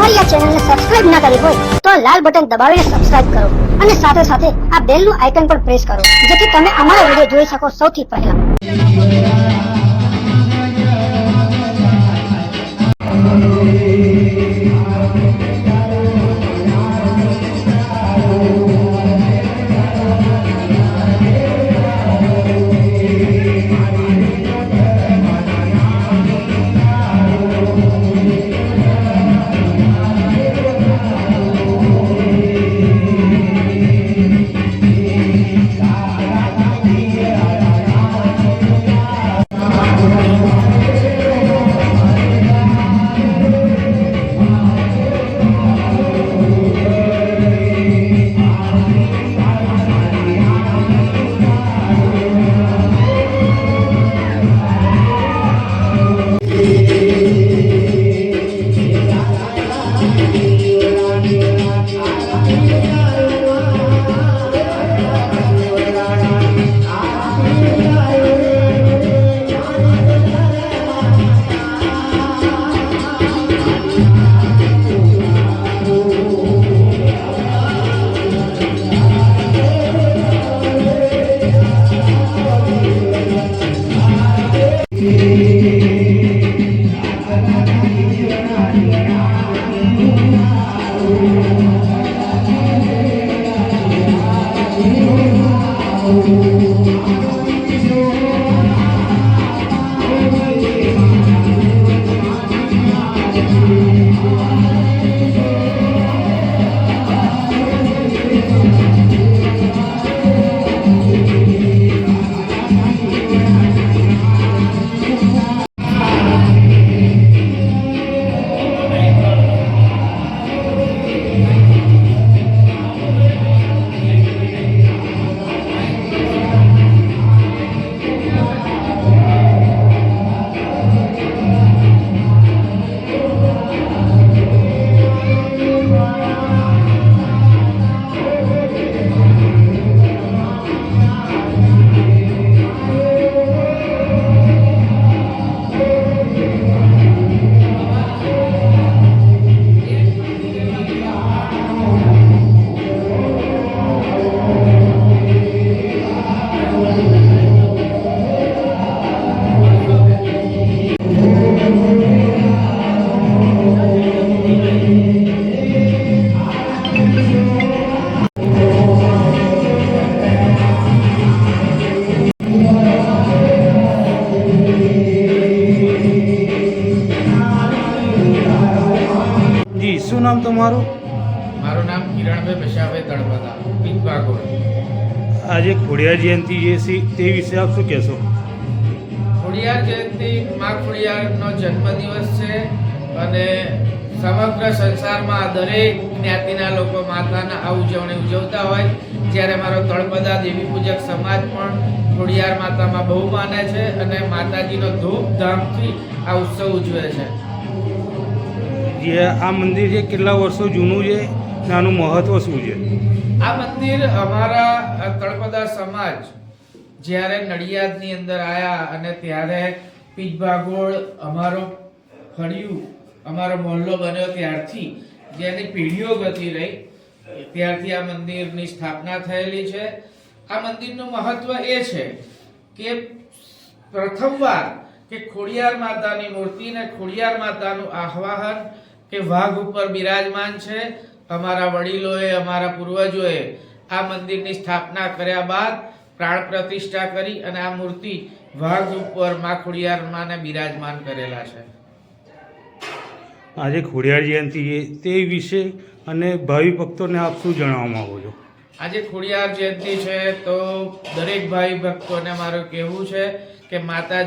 અમારી આ ચેનલને સબસ્ક્રાઇબ ના કરી હોય તો લાલ બટન દબાવીને સબસ્ક્રાઇબ કરો અને સાથે સાથે આ બેલનું આઇકન પણ પ્રેસ કરો જેથી તમે અમારો વિડિયો જોઈ શકો સૌથી પહેલા। શું નામ તમારું? મારું નામ કિરણભાઈ બશાભાઈ તળપદા, પીઠભાગોળ। આજે ખોડિયાર જયંતિ જે છે તે વિશે આપ શું કહેશો? ખોડિયાર જયંતિ મા ખોડિયારનો જન્મદિવસ છે અને સમગ્ર સંસારમાં દરેક જ્ઞાતિના લોકો માતાના આ ઉજવણી ઉજવતા હોય, જ્યારે મારો તળપદા દેવી પૂજક સમાજ પણ ખોડિયાર માતામાં બહુ માને છે અને માતાજીનો ધૂમધામથી આ ઉત્સવ ઉજવે છે। જે આ મંદિર છે કેટલા વર્ષો જૂનું છે અને આનું મહત્વ શું છે? આ મંદિર અમારા તળપદા સમાજ જ્યારે નડિયાદની અંદર આવ્યા અને ત્યારે પીઠભાગોળ અમારો ફળિયું અમારો મોહલ્લો બન્યો ત્યારથી જેની પેઢીઓ ગતિ રહી ત્યારથી આ મંદિરની સ્થાપના થયેલી છે। આ મંદિરનું મહત્વ એ છે કે પ્રથમવાર કે ખોડિયાર માતાની મૂર્તિને ખોડિયાર માતાનું આહ્વાન કે વાઘ ઉપર બિરાજમાન છે। અમારા વડીલોએ અમારા પૂર્વજોએ આ મંદિરની સ્થાપના કર્યા બાદ પ્રાણ પ્રતિષ્ઠા કરી અને આ મૂર્તિ વાઘ ઉપર મા ખોડિયાર માને બિરાજમાન કરેલા છે। આજે ખોડિયાર જયંતિ છે તે વિશે અને ભાવિ ભક્તોને આપ શું જણાવવા માંગો છો? આજે ખોડિયાર જયંતિ છે તો દરેક ભાઈ ભક્તોને મારું કહેવું છે કે માતાજી